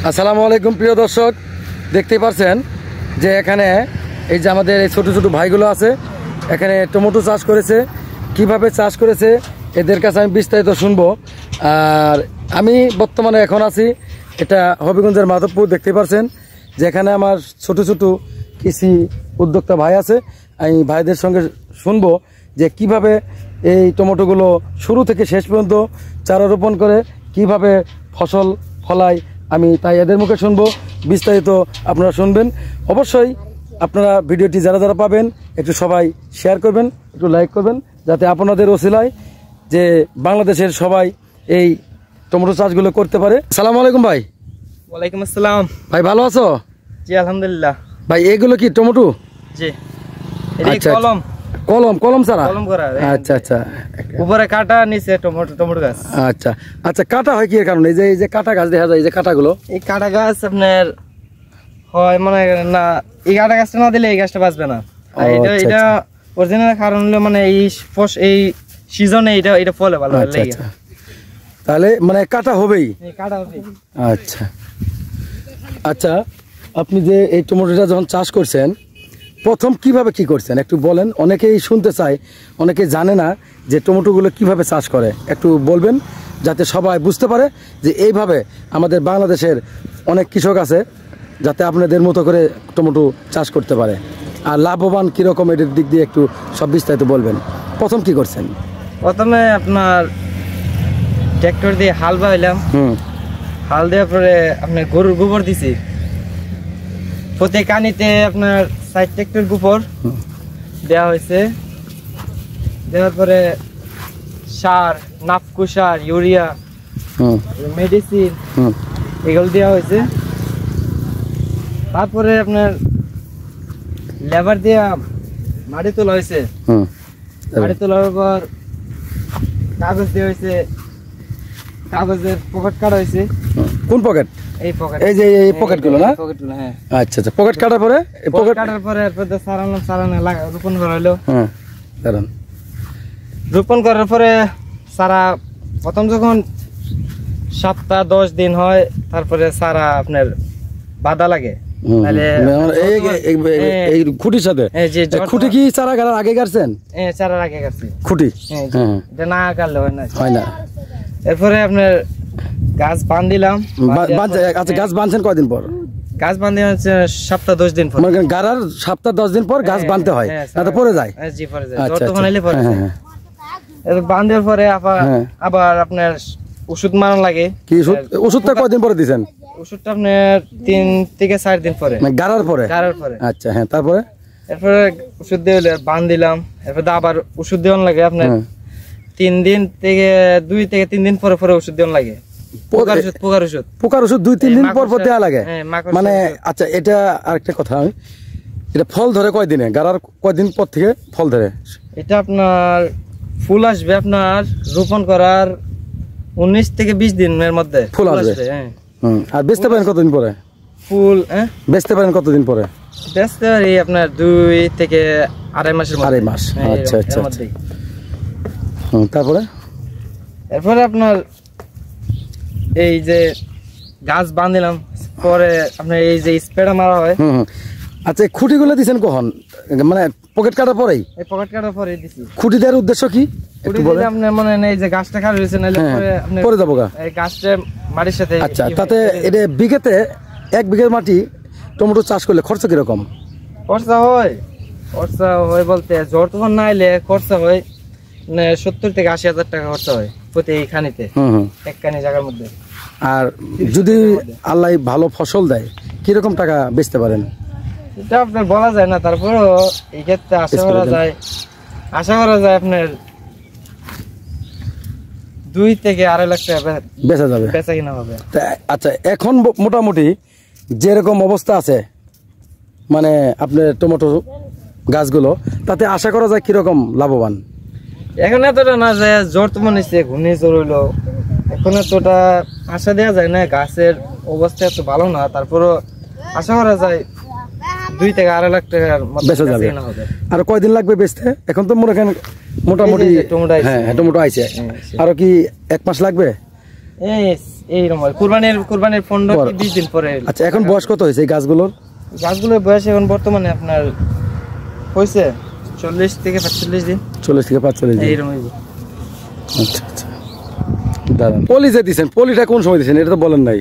আসসালামু আলাইকুম প্রিয় দর্শক, দেখতেই পাচ্ছেন যে এখানে এই যে আমাদের এই ছোট ছোট ভাইগুলো আছে, এখানে টমেটো চাষ করেছে। কিভাবে চাষ করেছে এদের কাছে আমি বিস্তারিত শুনবো। আর আমি বর্তমানে এখন আছি এটা হবিগঞ্জের মাধবপুর। দেখতেই পাচ্ছেন যে এখানে আমার ছোট ছোট কৃষি উদ্যোক্তা ভাই আছে। আমি ভাইদের সঙ্গে শুনবো যে কিভাবে এই টমেটোগুলো শুরু থেকে শেষ পর্যন্ত চারা রোপণ করে কিভাবে ফসল ফলায়, আমি তাই এদের মুখে শুনবো। বিস্তারিত আপনারা শুনবেন। অবশ্যই আপনারা ভিডিওটি যারা যারা পাবেন একটু সবাই শেয়ার করবেন, একটু লাইক করবেন, যাতে আপনাদের ওসিলায় যে বাংলাদেশের সবাই এই টমেটো চাষগুলো করতে পারে। আসসালামু আলাইকুম ভাই। ওয়ালাইকুম আসসালাম ভাই, ভালো আছো? জি আলহামদুলিল্লাহ। ভাই এগুলো কি টমেটো? জি এটা কলম কলম কলম ছাড়া কলম করা। আচ্ছা আচ্ছা, উপরে কাটা, নিচে টমেটো গাছ। আচ্ছা আচ্ছা, কাটা হয় কি এর কারণে? এই যে কাটা গাছ দেখা যায়, এই যে কাটাগুলো, এই কাটা গাছ আপনার হয় মানে না, এই কাটা গাছটা না দিলে এই গাছটা বাঁচবে না। এটা অরিজিনাল কারণ হলো মানে এই সিজনে এটা ফলে ভালো লাগে। তাহলে মানে কাটা হবেই। কাটা হবে। আচ্ছা আচ্ছা, আপনি যে এই টমেটোটা যখন চাষ করছেন প্রথম কিভাবে কি করছেন একটু বলেন। অনেকেই শুনতে চায়, অনেকে জানে না যে টমেটোগুলো কিভাবে চাষ করে, একটু বলবেন যাতে সবাই বুঝতে পারে যে এইভাবে আমাদের বাংলাদেশের অনেক কৃষক আছে যাতে আপনাদের মতো করে টমেটো চাষ করতে পারে। আর লাভবান কীরকম এটার দিক দিয়ে একটু সব বিস্তারিত বলবেন। প্রথম কি করছেন? প্রথমে আপনার ট্র্যাক্টর দিয়ে হাল বাইলাম। হাল দেওয়ার পরে আপনার গরুর গোবর দিছি। প্রত্যেক কানিতে আপনার 60 ট্রাক্টর গোবর দেওয়া হয়েছে। দেওয়ার পরে সার, নাফকো সার, ইউরিয়া, মেডিসিন এগুলো দেওয়া হয়েছে। তারপরে আপনার লেবার দিয়ে মাটি তোলা হয়েছে। মাটি তোলার পর কাগজ দেওয়া হয়েছে, কাগজের পকেট কাটা হয়েছে। কোন পকেট? এই পকেট, এই যে এই পকেটগুলো না? পকেটগুলো, হ্যাঁ। আচ্ছা আচ্ছা, পকেট কাটার পরে পকেট কাটার পরে এরপর সারানো রোপণ করা হলো। হ্যাঁ, দাঁড়ান। রোপণ করার পরে সারা প্রথম যখন সপ্তাহ 10 দিন হয়, তারপরে সারা আপনার বাঁধা লাগে। খুঁটির সাথে খুঁটি কি চারা গাড়ার আগে গাড়ছেন? চারার আগে গাড়ছি খুঁটি। এটা না কাটলে হয় না। এরপরে আপনার গাছ বাঁধ দিলাম। আচ্ছা, গাছ বাঁধছেন কয়দিন পর? গাছ বাঁধতে হচ্ছে সপ্তাহ 10 দিন পর। গাড়ার সপ্তাহ 10 দিন পর গাছ বাঁধতে হয়, না পরে যায়? জি পরে যায়, তখন এলে পরে যায়। এরপর বাঁধার পরে আবার আপনার ওষুধ মারা লাগে। কি ওষুধটা কয়দিন পরে দিবেন? ওষুধটা আপনার 3 থেকে 4 দিন পরে, গাড়ার পরে। আচ্ছা, হ্যাঁ। তারপরে এরপরে ওষুধ দিয়ে বাঁধ দিলাম। এরপর আবার ওষুধ দেওয়ান লাগে আপনার 2 থেকে 3 দিন পরে পরে ওষুধ দেওয়ান লাগে। পোকার ওষুধ 2-3 দিন পর পর দেওয়া লাগে মানে। আচ্ছা, এটা আরেকটা কথা, এটা ফল ধরে কয়দিনে? গাড়ার কয়দিন পর থেকে ফল ধরে? এটা আপনার ফুল আসবে আপনার রোপণ করার 19 থেকে 20 দিনের মধ্যে ফুল আসবে। আর বেচতে পারেন কতদিন পরে? ফুল বেচতে পারেন কতদিন পরে? বেচতে পারি আপনার 2 থেকে 2.5 মাসের মধ্যে। 2.5 মাস। আচ্ছা আচ্ছা। তারপরে এরপরে আপনার এই যে গাছ বাঁধিলাম পরে আপনার এই যে স্প্রেটা মারা হয়। আচ্ছা, খুঁটিগুলো দিছেন কখন? মানে পকেট কাটার পরেই? এই পকেট কাটার পরেই দিছি। খুঁটি দেওয়ার উদ্দেশ্য কি একটু বলেন। আপনি মনে নেই যে গাছটা খারাপ হয়েছে, নাইলে পরে যাবো গা এই গাছটা মাটির সাথে। আচ্ছা, তাতে এটা বিঘাতে 1 বিঘার মাটি টমেটো চাষ করলে খরচ কিরকম? খরচা হয় বলতে জ্বর তখন না এলে খরচা হয় 70 থেকে 80 হাজার টাকা খরচা হয় প্রতি খানিতে, এক কানি জায়গার মধ্যে। আর যদি আল্লাহ ভালো ফসল দেয় কিরকম টাকা বেচতে পারেন? এটা আপনার বলা যায় না, তারপরও এই ক্ষেত্রে আশা করা যায় আপনার 2 থেকে 2.5 লাখ টাকা বেচা যাবে, বেচা কিনা হবে। আচ্ছা, এখন মোটামুটি যেরকম অবস্থা আছে মানে আপনার টমেটো গাছগুলো, তাতে আশা করা যায় কিরকম লাভবান? এখন এতটা না যে জ্বর তো মনে হচ্ছে ঘূর্ণিঝড় হইলো, এখন এতটা আশা দেওয়া যায় না। গাছের অবস্থা এত ভালো না, তারপরও আশা করা যায় 2 থেকে 2.5 লাখ টাকার বেচা যাবে। আর কয়দিন লাগবে বেচতে? এখন তো মনে করেন মোটামুটি টমেটো আইছে, আরো কি 1 মাস লাগবে? এইরকম হয় কুরবানির 15-20 দিন পরে। আচ্ছা এখন বয়স কত হয়েছে এই গাছগুলোর? গাছগুলোর বয়স এখন বর্তমানে আপনার হয়েছে 40 থেকে 45 দিন। 40 থেকে 45 দিন এইরকম। আচ্ছা আচ্ছা দাঁড়ান, পলি যে দিচ্ছেন, পলিটা কোন সময় দিচ্ছেন এটা তো বলেন নাই।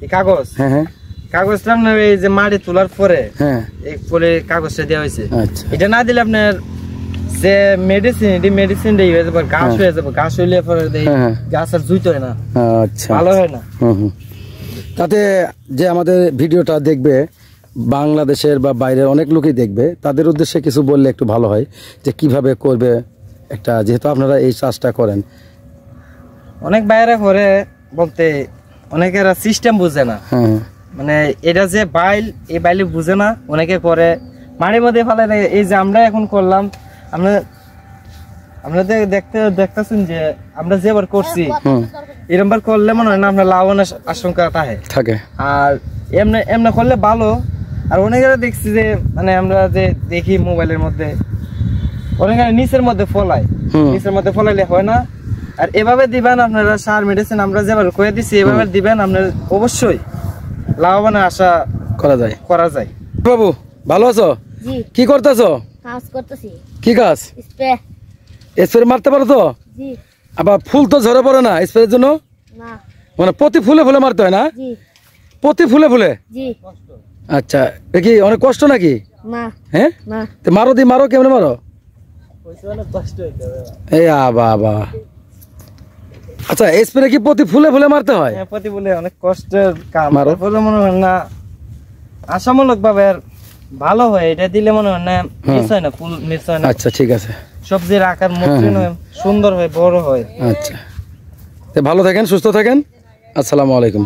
এই কাগজ, হ্যাঁ হ্যাঁ কাগজটা আপনার এই যে মাটি তোলার পরে হ্যাঁ এই পরে কাগজটা দেওয়া হয়েছে। আচ্ছা এটা না দিলে আপনার যে মেডিসিন দিয়ে হয়ে যাবে, ঘাস হয়ে যাবে, ঘাস হইলে পরে গাছ আর জুইতে হয় না, আচ্ছা ভালো হয় না। তাতে যে আমাদের ভিডিওটা দেখবে বাংলাদেশের বা বাইরের অনেক লোকই দেখবে, তাদের উদ্দেশ্যে কিছু বললে একটু ভালো হয় যে কিভাবে করবে একটা, যেহেতু আপনারা এই চাষটা করেন। অনেক বাইরে করে বলতে অনেকের সিস্টেম বুঝে না, মানে এটা যে বাইল, এই বাইলে বুঝে না, অনেকে করে মাটির মধ্যে ফেলে দেয়। এই যে আমরা এখন করলাম, আপনাদের দেখতেছেন যে আমরা যেবার করছি এরকম বার করলে মনে হয় না আমরা লাভবানের আশঙ্কা থাকে। আর এমনি করলে ভালো। আর অনেকেরা দেখছি যে মানে আমরা যে দেখি মোবাইলের মধ্যে অনেকে নিচের মধ্যে ফলাইলে হয় না। আর এভাবে দিবেন আপনারা সার মেডিসিন আমরা যেভাবে করে দিচ্ছি এভাবে দিবেন, আপনার অবশ্যই লাভবানের আশা করা যায়। বাবু ভালো আছো? কি করতেছো? কাজ করতেছি। কি কাজ? স্প্রে মারতে পারো তো? জি। আবার ফুল তো ঝরে পড়ে না স্প্রের জন্য? না। মানে প্রতি ফুলে ফুলে মারতে হয় না? জি। প্রতি ফুলে ফুলে? জি। আচ্ছা, কি অনেক কষ্ট নাকি? না। হ্যাঁ? না। তো মারো কেমনে মারো? এই বাবা। আচ্ছা স্প্রে কি প্রতি ফুলে ফুলে মারতে হয়? হ্যাঁ প্রতি ফুলে, অনেক কষ্টের কাম। মারো মনে হয় না আশামূলক ভাবে ভালো হয়, এটা দিলে মনে হয় না মিস হয় না, ফুল মিস হয় না। আচ্ছা ঠিক আছে। সবজির আকার মসৃণ হয়, সুন্দর হয়, বড় হয়। আচ্ছা ভালো থাকেন, সুস্থ থাকেন। আসসালামু আলাইকুম।